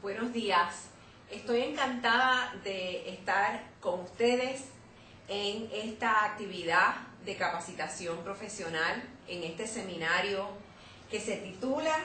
buenos días. Estoy encantada de estar con ustedes en esta actividad de capacitación profesional, en este seminario que se titula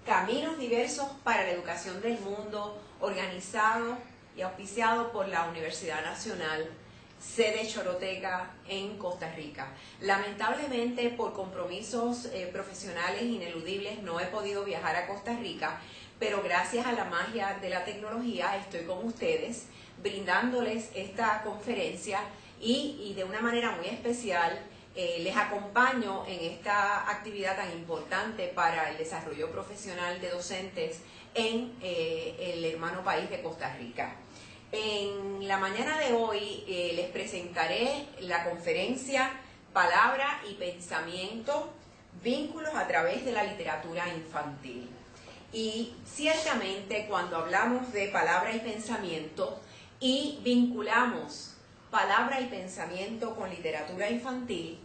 Caminos Diversos para la Educación del Mundo, organizado y auspiciado por la Universidad Nacional, sede Choroteca en Costa Rica. Lamentablemente, por compromisos profesionales ineludibles, no he podido viajar a Costa Rica, pero gracias a la magia de la tecnología estoy con ustedes brindándoles esta conferencia y de una manera muy especial les acompaño en esta actividad tan importante para el desarrollo profesional de docentes en el hermano país de Costa Rica. En la mañana de hoy les presentaré la conferencia Palabra y Pensamiento, vínculos a través de la literatura infantil. Y ciertamente cuando hablamos de palabra y pensamiento y vinculamos palabra y pensamiento con literatura infantil,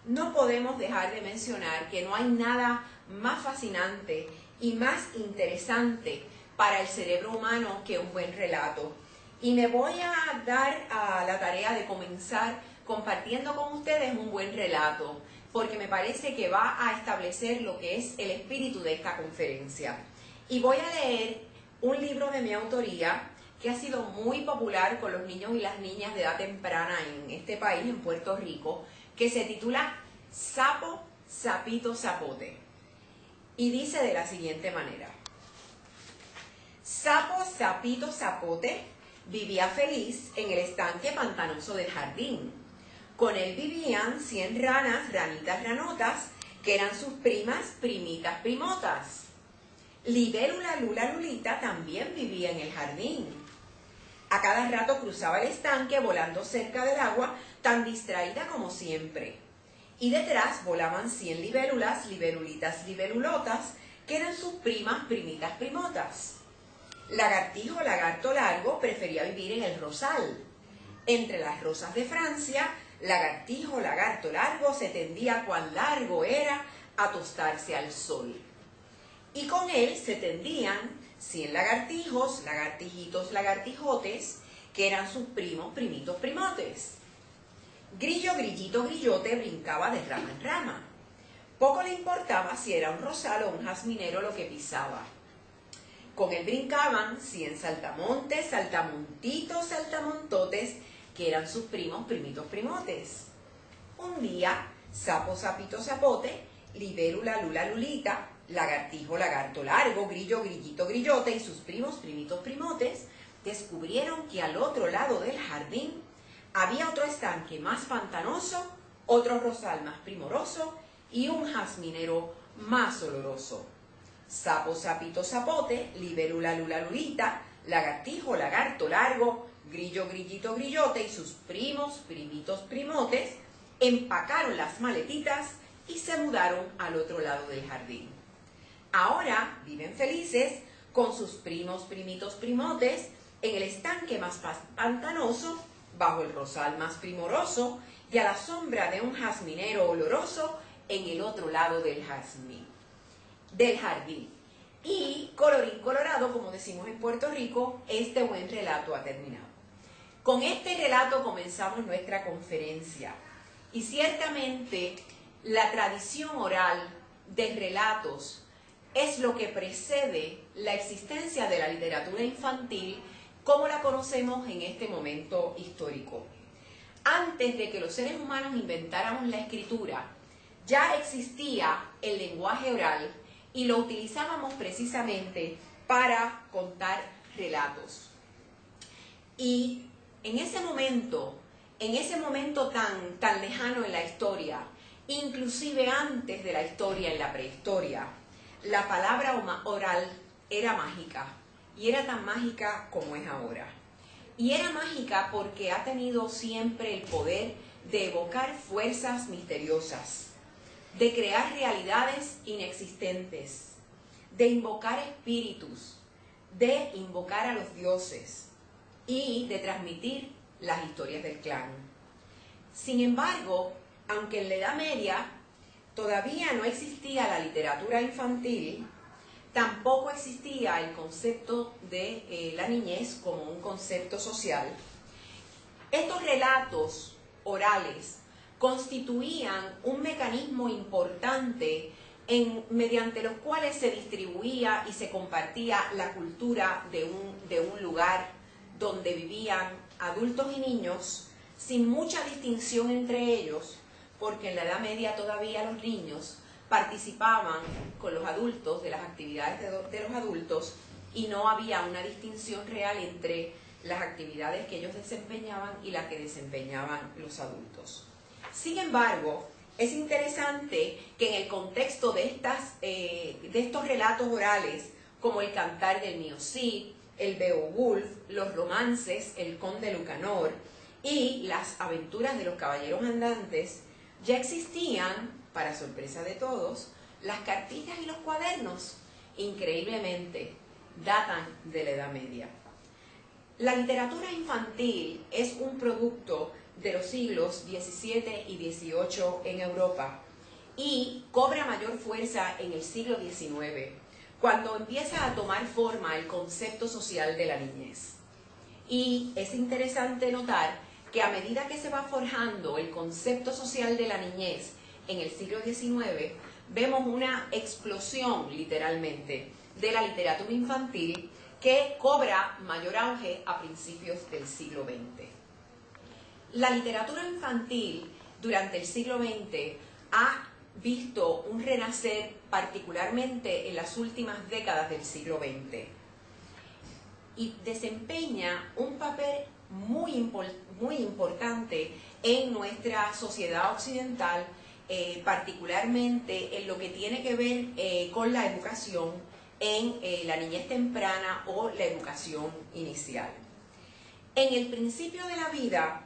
no podemos dejar de mencionar que no hay nada más fascinante y más interesante para el cerebro humano que un buen relato. Y me voy a dar a la tarea de comenzar compartiendo con ustedes un buen relato, porque me parece que va a establecer lo que es el espíritu de esta conferencia. Y voy a leer un libro de mi autoría que ha sido muy popular con los niños y las niñas de edad temprana en este país, en Puerto Rico, que se titula Sapo, Sapito, Zapote. Y dice de la siguiente manera: Sapo, Sapito, Zapote vivía feliz en el estanque pantanoso del jardín. Con él vivían 100 ranas, ranitas, ranotas, que eran sus primas, primitas, primotas. Libélula, Lula, Lulita también vivía en el jardín. A cada rato cruzaba el estanque volando cerca del agua, tan distraída como siempre. Y detrás volaban 100 libélulas, libélulitas, libélulotas, que eran sus primas, primitas, primotas. Lagartijo, lagarto largo, prefería vivir en el rosal. Entre las rosas de Francia, lagartijo, lagarto largo, se tendía cuán largo era a tostarse al sol. Y con él se tendían 100 lagartijos, lagartijitos, lagartijotes, que eran sus primos, primitos, primotes. Grillo, grillito, grillote brincaba de rama en rama. Poco le importaba si era un rosal o un jazminero lo que pisaba. Con él brincaban 100 saltamontes, saltamontitos, saltamontotes, que eran sus primos, primitos, primotes. Un día, sapo, sapito, zapote, libélula, lula, lulita, lagartijo, lagarto largo, grillo, grillito, grillote y sus primos, primitos, primotes, descubrieron que al otro lado del jardín había otro estanque más pantanoso, otro rosal más primoroso y un jazminero más oloroso. Sapo, sapito, zapote, libélula, lula, lulita, lagartijo, lagarto largo, grillo, grillito, grillote y sus primos, primitos, primotes, empacaron las maletitas y se mudaron al otro lado del jardín. Ahora viven felices con sus primos, primitos, primotes en el estanque más pantanoso, bajo el rosal más primoroso y a la sombra de un jazminero oloroso en el otro lado del jardín. Y colorín colorado, como decimos en Puerto Rico, este buen relato ha terminado. Con este relato comenzamos nuestra conferencia y ciertamente la tradición oral de relatos es lo que precede la existencia de la literatura infantil como la conocemos en este momento histórico. Antes de que los seres humanos inventáramos la escritura, ya existía el lenguaje oral y lo utilizábamos precisamente para contar relatos. Y en ese momento tan lejano en la historia, inclusive antes de la historia, en la prehistoria, la palabra oral era mágica, y era tan mágica como es ahora. Y era mágica porque ha tenido siempre el poder de evocar fuerzas misteriosas, de crear realidades inexistentes, de invocar espíritus, de invocar a los dioses y de transmitir las historias del clan. Sin embargo, aunque en la Edad Media todavía no existía la literatura infantil, tampoco existía el concepto de la niñez como un concepto social. Estos relatos orales constituían un mecanismo importante mediante los cuales se distribuía y se compartía la cultura de un lugar donde vivían adultos y niños sin mucha distinción entre ellos, porque en la Edad Media todavía los niños participaban con los adultos de las actividades de los adultos y no había una distinción real entre las actividades que ellos desempeñaban y las que desempeñaban los adultos. Sin embargo, es interesante que en el contexto de estos relatos orales, como el Cantar del Mío Cid, el Beowulf, los romances, el Conde Lucanor y las aventuras de los caballeros andantes, ya existían, para sorpresa de todos, las cartillas y los cuadernos. Increíblemente, datan de la Edad Media. La literatura infantil es un producto de los siglos XVII y XVIII en Europa y cobra mayor fuerza en el siglo XIX, cuando empieza a tomar forma el concepto social de la niñez. Y es interesante notar que a medida que se va forjando el concepto social de la niñez en el siglo XIX, vemos una explosión, literalmente, de la literatura infantil que cobra mayor auge a principios del siglo XX. La literatura infantil durante el siglo XX ha visto un renacer particularmente en las últimas décadas del siglo XX y desempeña un papel muy importante en nuestra sociedad occidental, particularmente en lo que tiene que ver con la educación en la niñez temprana o la educación inicial. En el principio de la vida,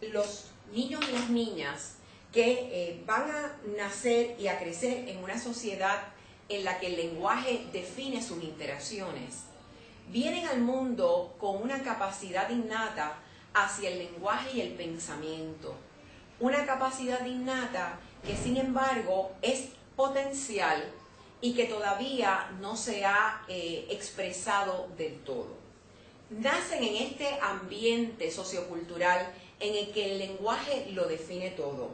los niños y las niñas que van a nacer y a crecer en una sociedad en la que el lenguaje define sus interacciones, vienen al mundo con una capacidad innata hacia el lenguaje y el pensamiento. Una capacidad innata que, sin embargo, es potencial y que todavía no se ha expresado del todo. Nacen en este ambiente sociocultural en el que el lenguaje lo define todo.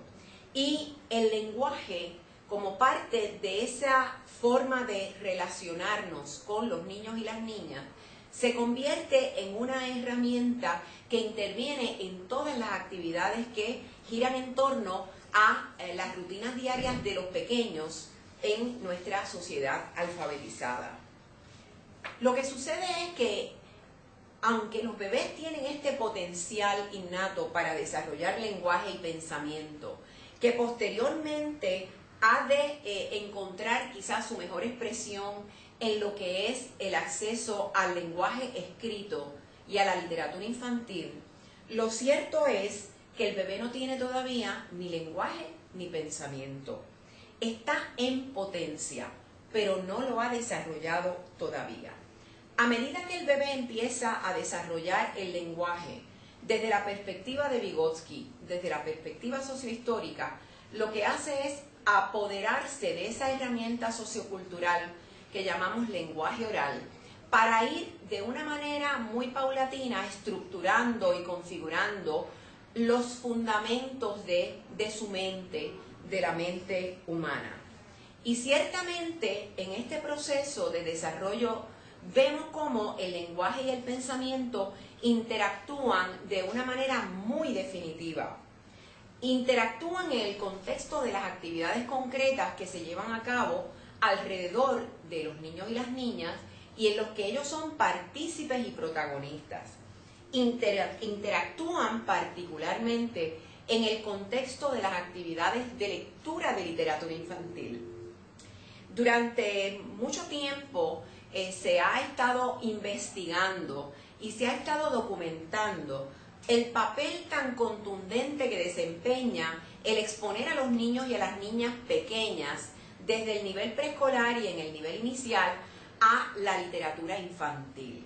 Y el lenguaje, como parte de esa forma de relacionarnos con los niños y las niñas, se convierte en una herramienta que interviene en todas las actividades que giran en torno a las rutinas diarias de los pequeños en nuestra sociedad alfabetizada. Lo que sucede es que, aunque los bebés tienen este potencial innato para desarrollar lenguaje y pensamiento, que posteriormente ha de encontrar quizás su mejor expresión en lo que es el acceso al lenguaje escrito y a la literatura infantil, lo cierto es que el bebé no tiene todavía ni lenguaje ni pensamiento. Está en potencia, pero no lo ha desarrollado todavía. A medida que el bebé empieza a desarrollar el lenguaje desde la perspectiva de Vygotsky, desde la perspectiva sociohistórica, lo que hace es apoderarse de esa herramienta sociocultural que llamamos lenguaje oral, para ir de una manera muy paulatina estructurando y configurando los fundamentos de su mente, de la mente humana. Y ciertamente en este proceso de desarrollo vemos cómo el lenguaje y el pensamiento interactúan de una manera muy definitiva. Interactúan en el contexto de las actividades concretas que se llevan a cabo alrededor de los niños y las niñas y en los que ellos son partícipes y protagonistas. Interactúan particularmente en el contexto de las actividades de lectura de literatura infantil. Durante mucho tiempo se ha estado investigando y se ha estado documentando el papel tan contundente que desempeña el exponer a los niños y a las niñas pequeñas desde el nivel preescolar y en el nivel inicial a la literatura infantil.